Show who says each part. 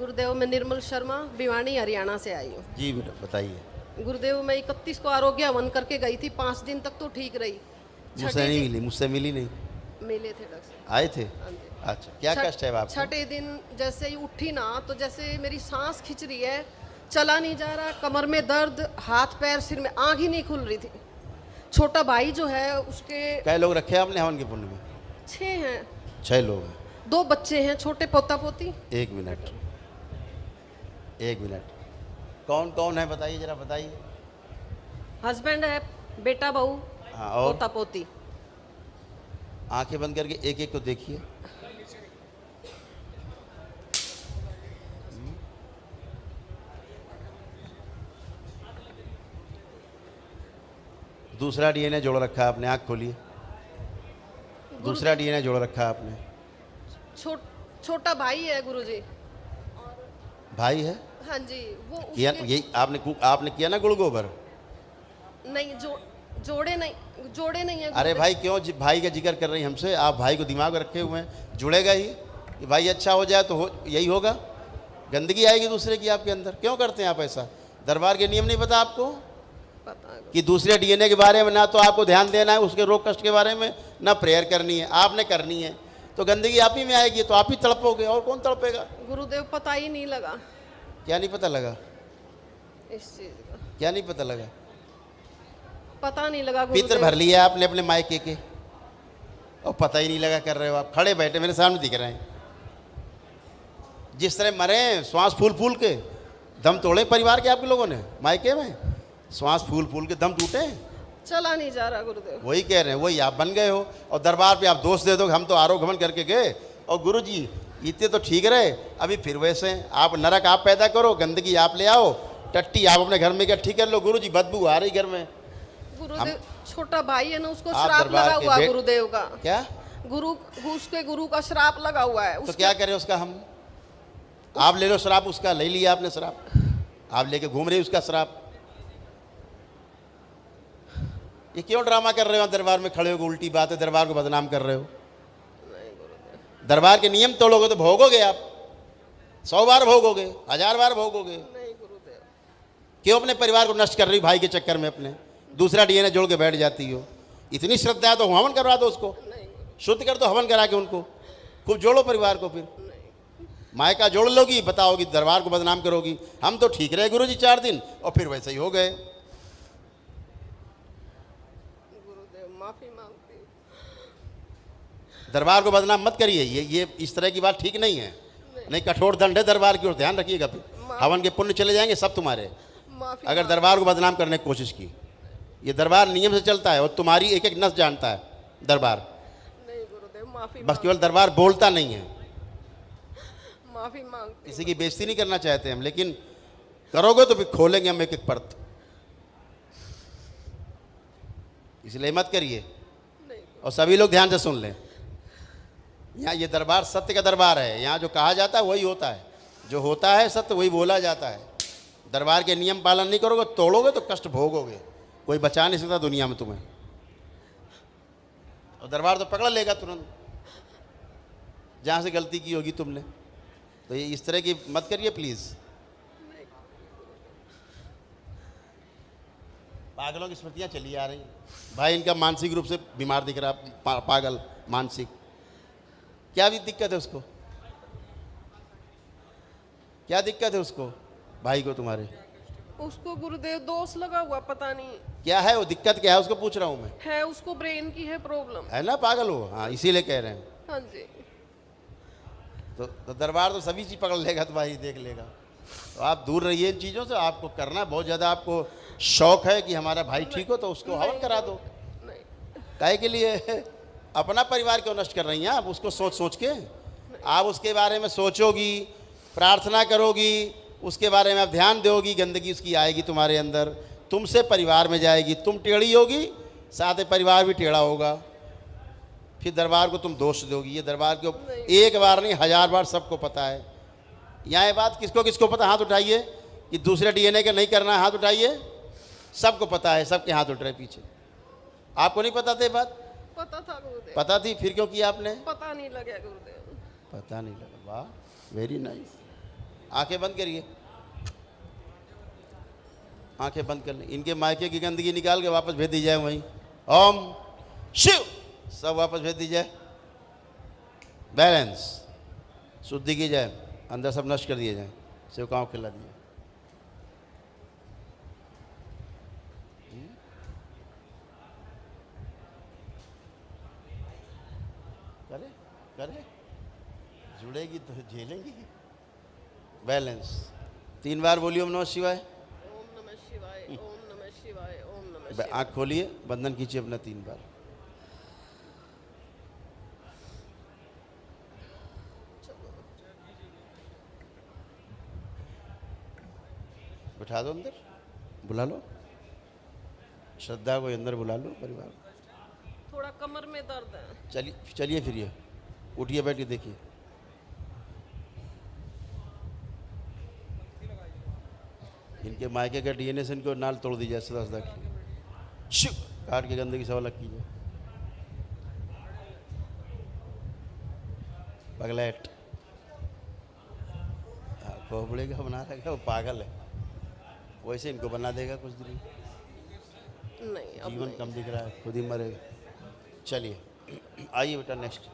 Speaker 1: गुरुदेव, मैं निर्मल शर्मा भिवानी हरियाणा से आई हूँ।
Speaker 2: जी बेटा बताइए।
Speaker 1: गुरुदेव, मैं 31 को आरोग्य हवन करके गई थी, 5 दिन तक तो ठीक रही।
Speaker 2: मुझसे नहीं मिली, मुझसे मिली नहीं।
Speaker 1: मिले थे डॉक्टर साहब।
Speaker 2: आए थे?
Speaker 1: हाँ जी।
Speaker 2: अच्छा, क्या कष्ट है आपको?
Speaker 1: छठे दिन जैसे ही उठी ना, तो जैसे मेरी सांस खिंच रही है, चला नहीं जा रहा, कमर में दर्द, हाथ पैर सिर में, आँख ही नहीं खुल रही थी। छोटा भाई जो है उसके
Speaker 2: कै लोग रखे आपने हवन के पुण्य में?
Speaker 1: 6 हैं।
Speaker 2: 6 लोग हैं।
Speaker 1: 2 बच्चे हैं, छोटे पोता पोती।
Speaker 2: एक मिनट, एक मिनट, कौन कौन है बताइए, जरा बताइए।
Speaker 1: हस्बैंड है, बेटा बहू,
Speaker 2: हाँ, और
Speaker 1: पोता पोती।
Speaker 2: आंखें बंद करके एक एक को देखिए। दूसरा डीएनए जोड़ रखा है आपने, आंख खोलिए। दूसरा डीएनए जोड़ रखा है आपने।
Speaker 1: छोटा भाई है गुरुजी।
Speaker 2: भाई है?
Speaker 1: हाँ जी। वो
Speaker 2: किया यही आपने किया ना गुड़ गोबर?
Speaker 1: नहीं, जोड़े नहीं है
Speaker 2: अरे
Speaker 1: गुरुदेव।
Speaker 2: भाई क्यों भाई का जिक्र कर रही हैं हमसे? आप भाई को दिमाग में रखे हुए हैं, जुड़ेगा ही कि भाई अच्छा हो जाए तो यही होगा। गंदगी आएगी दूसरे की आपके अंदर। क्यों करते हैं आप ऐसा? दरबार के नियम नहीं पता आपको
Speaker 1: पता है
Speaker 2: कि दूसरे डीएनए के बारे में ना तो आपको ध्यान देना है, उसके रोग कष्ट के बारे में ना प्रेयर करनी है, आपने करनी है। तो गंदगी आप ही में आएगी, तो आप ही तड़पोगे, और कौन तड़पेगा?
Speaker 1: गुरुदेव, पता ही नहीं लगा
Speaker 2: क्या नहीं पता लगा?
Speaker 1: इस चीज का
Speaker 2: क्या नहीं पता लगा?
Speaker 1: पता नहीं लगा
Speaker 2: पितर
Speaker 1: गुरुदेव।
Speaker 2: भर लिया आपने अपने मायके के, और पता ही नहीं लगा कर रहे हो आप। खड़े बैठे मेरे सामने दिख रहे हैं, जिस तरह मरे श्वास फूल फूल के, दम तोड़े परिवार के आपके लोगों ने मायके में, श्वास फूल फूल के दम टूटे।
Speaker 1: चला नहीं जा रहा गुरुदेव।
Speaker 2: वही कह रहे हैं, वही आप बन गए हो। और दरबार पे आप दोष दे दो कि हम तो आरोग्य भवन करके गए और गुरुजी इतने तो ठीक रहे, अभी फिर वैसे हैं। आप नरक आप पैदा करो, गंदगी आप ले आओ, टट्टी आप अपने घर में इकट्ठी कर लो। गुरुजी बदबू आ रही घर में।
Speaker 1: गुरुदेव, छोटा भाई है ना, उसको
Speaker 2: आप
Speaker 1: श्राप
Speaker 2: दरबार
Speaker 1: लगा
Speaker 2: के
Speaker 1: हुआ गुरुदेव का।
Speaker 2: क्या?
Speaker 1: उसके गुरु का श्राप लगा हुआ है।
Speaker 2: तो क्या करें उसका हम? आप ले लो श्राप उसका, ले लिया आपने श्राप, आप लेके घूम रहे उसका श्राप। ये क्यों ड्रामा कर रहे हो? दरबार में खड़े हो, उल्टी बात है, दरबार को बदनाम कर रहे हो। दरबार के नियम तोड़ोगे तो भोगोगे आप, 100 बार भोगोगे, 1000 बार भोगोगे।
Speaker 1: नहीं गुरुदेव।
Speaker 2: क्यों अपने परिवार को नष्ट कर रही भाई के चक्कर में? अपने दूसरा डीएनए जोड़ के बैठ जाती हो। इतनी श्रद्धा है तो हवन करवा दो उसको, शुद्ध कर दो हवन करा के उनको, खूब जोड़ो परिवार को। फिर मायका जोड़ लोगी, बताओगी दरबार को बदनाम करोगी। हम तो ठीक रहे गुरुजी 4 दिन, और फिर वैसे ही हो गए।
Speaker 1: गुरुदेव, माफी मांगती हूँ।
Speaker 2: दरबार को बदनाम मत करिए, ये इस तरह की बात ठीक नहीं है। नहीं, कठोर दंड है दरबार की ओर, ध्यान रखिएगा। फिर हवन के पुण्य चले जाएंगे सब तुम्हारे,
Speaker 1: माफी
Speaker 2: अगर दरबार को बदनाम करने की कोशिश की। ये दरबार नियम से चलता है और तुम्हारी एक एक नस जानता है दरबार।
Speaker 1: नहीं गुरुदेव,
Speaker 2: बस केवल दरबार बोलता नहीं है।
Speaker 1: माफी मांगती
Speaker 2: किसी की बेइज्जती नहीं करना चाहते हम, लेकिन करोगे तो फिर खोलेंगे हम एक एक परत, इसलिए मत करिए।
Speaker 1: नहीं।
Speaker 2: और सभी लोग ध्यान से सुन लें, यहाँ ये दरबार सत्य का दरबार है। यहाँ जो कहा जाता है वही होता है, जो होता है सत्य वही बोला जाता है। दरबार के नियम पालन नहीं करोगे, तोड़ोगे तो कष्ट भोगोगे, कोई बचा नहीं सकता दुनिया में तुम्हें। और दरबार तो पकड़ लेगा तुरंत, जहाँ से गलती की होगी तुमने। तो ये इस तरह की मत करिए प्लीज़। पागलों की स्मृतियाँ चली आ रही। भाई इनका मानसिक रूप से बीमार दिख रहा, पागल मानसिक। क्या भी दिक्कत है उसको? क्या दिक्कत है उसको भाई को तुम्हारे?
Speaker 1: उसको गुरुदेव दोष लगा हुआ, पता नहीं
Speaker 2: क्या है वो दिक्कत, क्या है उसको पूछ रहा हूँ मैं।
Speaker 1: है, उसको ब्रेन की है प्रॉब्लम।
Speaker 2: है ना पागल हो? हाँ इसीलिए कह रहे हैं।
Speaker 1: हाँ जी।
Speaker 2: तो दरबार तो सभी चीज़ पकड़ लेगा, तुम्हारी देख लेगा। तो आप दूर रहिए इन चीज़ों से। आपको करना बहुत ज़्यादा, आपको शौक है कि हमारा भाई ठीक हो, तो उसको हवन करा दो। काहे के लिए अपना परिवार क्यों नष्ट कर रही हैं आप? उसको सोच सोच के आप उसके बारे में सोचोगी, प्रार्थना करोगी, उसके बारे में आप ध्यान दोगी, गंदगी उसकी आएगी तुम्हारे अंदर, तुमसे परिवार में जाएगी, तुम टेढ़ी होगी, साथ ही परिवार भी टेढ़ा होगा। फिर दरबार को तुम दोष दोगी। ये दरबार को एक बार नहीं 1000 बार सबको पता है। यहाँ ये बात किसको किसको पता? हाथ उठाइए कि दूसरे डीएनए का नहीं करना है, हाथ उठाइए। सबको पता है, सबके हाथ उठ रहे पीछे। आपको नहीं पता था ये बात?
Speaker 1: पता था गुरुदेव।
Speaker 2: पता थी, फिर क्यों किया आपने?
Speaker 1: पता नहीं लगा गुरुदेव।
Speaker 2: पता नहीं लगा। वाह, वेरी नाइस। आंखें बंद करिए, आंखें बंद कर लें। इनके मायके की गंदगी निकाल के वापस भेज दी जाए वहीं। ओम शिव, सब वापस भेज दी जाए। बैलेंस, शुद्धि की जाए, अंदर सब नष्ट कर दिए जाए, सेवकाओं खिला दिए। करे करे, जुड़ेगी तो झेलेंगी। बैलेंस, 3 बार बोलिए ओम नमः शिवाय।
Speaker 1: ओम नमः शिवाय, ओम नमः शिवाय, ओम नमः
Speaker 2: आँख
Speaker 1: शिवाय।
Speaker 2: खोलिए, बंधन कीजिए अपना 3 बार। बैठा दो अंदर, बुला लो श्रद्धा को, अंदर बुला लो परिवार।
Speaker 1: थोड़ा कमर में दर्द है।
Speaker 2: चलिए चलिए फिरिए, उठिए, बैठिए, देखिए। इनके मायके का डीएनए से इनको नाल तोड़ दीजिए सदा सदा के लिए। शिव, काट के गंदगी सब अलग कीजिए। पगलेट, खोपड़ेगा बना रहेगा, वो पागल है, वैसे इनको बना देगा कुछ दिन।
Speaker 1: नहीं अब
Speaker 2: जीवन
Speaker 1: नहीं।
Speaker 2: कम दिख रहा है, खुद ही मरेगा। चलिए आइए बेटा, नेक्स्ट।